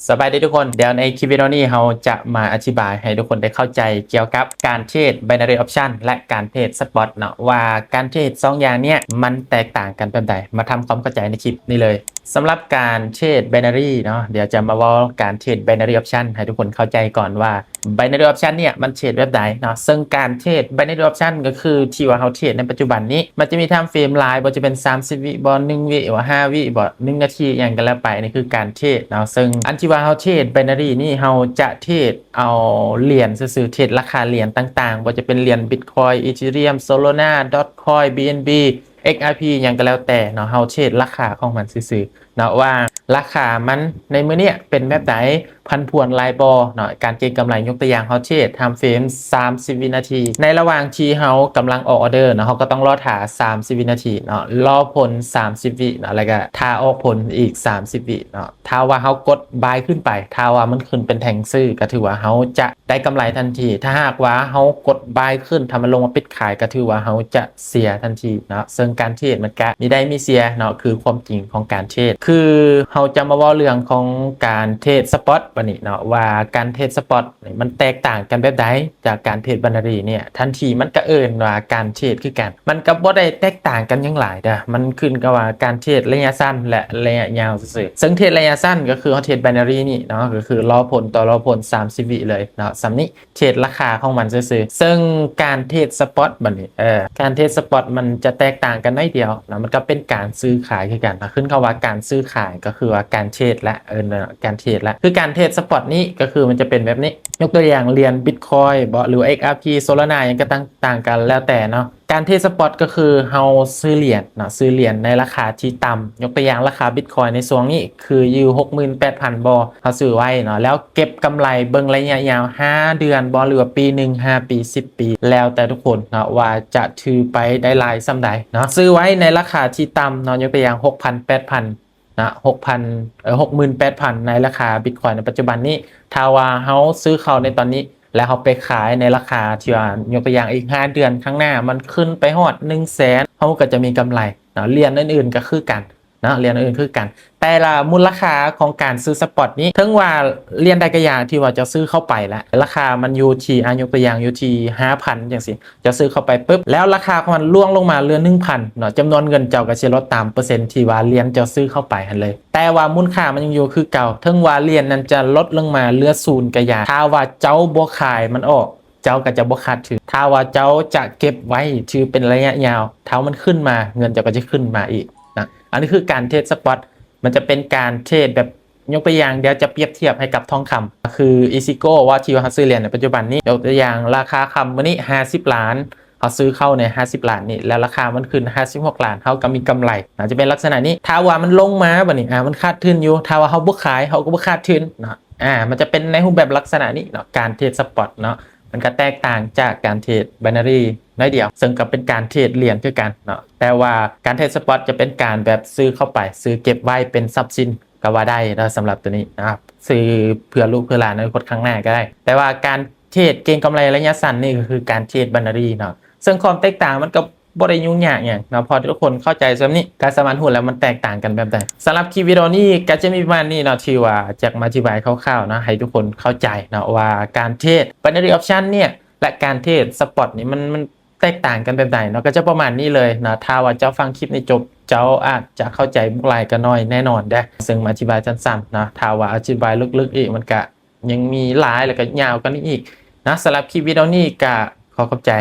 สบายดีทุกคนเดี๋ยวในคลิปวิดีโอนี้เราจะมาอธิบายให้ทุกคนได้เข้าใจเกี่ยวกับการเทรด binary option และการเทรด spot เนาะว่าการเทรด2อย่างเนี้ยมันแตกต่างกันแบบใดมาทำความเข้าใจในคลิปนี้เลยสำหรับการเทรด binary เนาะเดี๋ยวจะมาว่าการเทรด binary option ให้ทุกคนเข้าใจก่อนว่า binary option เนี่ยมันเทรดแบบใดเนาะซึ่งการเทรด binary option ก็คือที่ว่าเราเทรดในปัจจุบันนี้มันจะมีไทม์เฟรมหลายบ่จะเป็น30วิบ่1วิว่า5วิบ่1นาทีอย่างกันแล้วไปนี่คือการเทรดเนาะซึ่งอันที่ว่าเราเทรด binary นี่เราจะเทรดเอาเหรียญซื่อๆเทรดราคาเหรียญต่างๆบ่จะเป็นเหรียญ Bitcoin Ethereum Solana Dogecoin BNB XRP อย่างก็แล้วแต่เนาะเฮาเทรดราคาของมันซื่อๆเนาะว่าราคามันในมื้อเนี้ยเป็นแบบไหนพันผวนลายบอเนาะการเก็งกำไรยกตัวอย่างเฮาเทรดไทม์เฟรม30วินาทีในระหว่างที่เฮากำลังออกออเดอร์เนาะเฮาก็ต้องรอท่า30วินาทีเนาะรอผล30วิเนาะแล้วก็ท่าออกผลอีก30วิเนาะถ้าว่าเฮากดบายขึ้นไปถ้าว่ามันขึ้นเป็นแท่งซื้อก็ถือว่าเฮาจะได้กำไรทันทีถ้าหากว่าเฮากดบายขึ้นถ้ามันลงมาปิดขายก็ถือว่าเฮาจะเสียทันทีเนาะซึ่งการเทรดมันก็มีได้มีเสียเนาะคือความจริงของการเทรดคือเฮาจะมาว่าเรื่องของการเทรดสปอตบัดนี้เนาะว่าการเทรดสปอตมันแตกต่างกันแบบใดจากการเทรดบันนารีเนี่ยทันทีมันก็เอิ้นว่าการเทรดคือกันมันก็บ่ได้แตกต่างกันหยังหลายเด้อมันขึ้นกับว่าการเทรดระยะสั้นและระยะยาวซื่อๆซึ่งเทรดระยะสั้นก็คือเฮาเทรดบันนารีนี่เนาะก็คือรอผลต่อรอผล30วิเลยเนาะสำนี้เทรดราคาของมันซื่อๆซึ่งการเทรดสปอตบัดนี้การเทรดสปอตมันจะแตกต่างกันน้อยเดียวเนาะมันก็เป็นการซื้อขายคือกันนะขึ้นกับว่าการซื้อขายก็คือว่าการเทรดและการเทรดและคือการเทรดสปอตนี้ก็คือมันจะเป็นแบบนี้ยกตัวอย่างเหรียญ Bitcoin บ่หรือ XRP Solana ยังก็ต่างกันแล้วแต่เนาะการเทรดสปอตก็คือเฮาซื้อเหรียญเนาะซื้อเหรียญในราคาที่ต่ำยกตัวอย่างราคา Bitcoin ในช่วงนี้คืออยู่ 68,000 บ่เฮาซื้อไว้เนาะแล้วเก็บกำไรเบิ่งระยะยาว5เดือนบ่หรือปีนึง5ปี10ปีแล้วแต่ทุกคนเนาะว่าจะถือไปได้หลายส่ำใดเนาะซื้อไว้ในราคาที่ต่ำเนาะยกตัวอย่าง 6,000 8,000นะ68,000 ในราคา Bitcoin ในปัจจุบันนี้ถ้าว่าเฮาซื้อเข้าในตอนนี้แล้วเขาไปขายในราคาที่ว่ายกตัวอย่างอีก5เดือนข้างหน้ามันขึ้นไปฮอด 100,000 เขาก็จะมีกำไรเนาะเหรียญอื่นๆก็คือกันเนาะเหรียญอื่นคือกันแต่ละมูลค่าของการซื้อสปอตนี้ถึงว่าเหรียญใดก็อย่างที่ว่าจะซื้อเข้าไปแล้วราคามันอยู่ที่ยกตัวอย่างอยู่ที่ 5,000 จังซี่จะซื้อเข้าไปปุ๊บแล้วราคาของมันล่วงลงมาเหลือ 1,000 เนาะจำนวนเงินเจ้าก็สิลดตามเปอร์เซ็นต์ที่ว่าเหรียญเจ้าซื้อเข้าไปหั่นเลยแต่ว่ามูลค่ามันยังอยู่คือเก่าถึงว่าเหรียญนั้นจะลดลงมาเหลือ0ก็อย่างถ้าว่าเจ้าบ่ขายมันออกเจ้าก็จะบ่ขาดทุนถ้าว่าเจ้าจะเก็บไว้ถือเป็นระยะยาวถ้ามันขึ้นมาเงินเจ้าก็จะขึ้นมาอีกนะอันนี้คือการเทรดสปอตมันจะเป็นการเทรดแบบยกตัวอย่างเดี๋ยวจะเปรียบเทียบให้กับทองคำคืออีซิโก้ว่าที่ว่าซื้อเหรียญในปัจจุบันนี้ยกตัวอย่างราคาคำวันนี้50 ล้านเขาซื้อเข้าใน50 ล้านนี่แล้วราคามันขึ้น56 ล้านเขาก็มีกำไรอาจจะเป็นลักษณะนี้ถ้าว่ามันลงมาบัดนี้มันขาดทุนอยู่ถ้าว่าเขาบ่ขายเขาก็บ่ขาดทุนเนาะมันจะเป็นในรูปแบบลักษณะนี้เนาะการเทรดสปอตเนาะมันก็แตกต่างจากการเทรด binary น้อยเดียวซึ่งก็เป็นการเทรดเหรียญคือกันเนาะแต่ว่าการเทรดสปอตจะเป็นการแบบซื้อเข้าไปซื้อเก็บไว้เป็นทรัพย์สินก็ว่าได้นะสำหรับตัวนี้นะครับซื้อเพื่อลูกเพื่อหลานในอนาคตข้างหน้าก็ได้แต่ว่าการเทรดเก็งกำไรระยะสั้นนี่ก็คือการเทรด binary เนาะซึ่งความแตกต่างมันก็บ่ได้ยุ่งยากอย่างเนาะพอทุกคนเข้าใจซะนี้การสมานหุ้นแล้วมันแตกต่างกันแบบใดสำหรับคลิปวิดีโอนี้ก็จะมีประมาณนี้เนาะที่ว่าจะมาอธิบายคร่าวๆนะให้ทุกคนเข้าใจเนาะว่าการเทรด binary option เนี่ยและการเทรดสปอตนี่มันแตกต่างกันแบบใดเนาะก็จะประมาณนี้เลยนะถ้าว่าเจ้าฟังคลิปนี้จบเจ้าอาจจะเข้าใจบุกลายก็น้อยแน่นอนเด้ซึ่งมาอธิบายสั้นๆนะถ้าว่าอธิบายลึกๆอีกมันก็ยังมีหลายแล้วก็ยาวกันอีกนะสำหรับคลิปวิดีโอนี้ก็ขอขอบใจ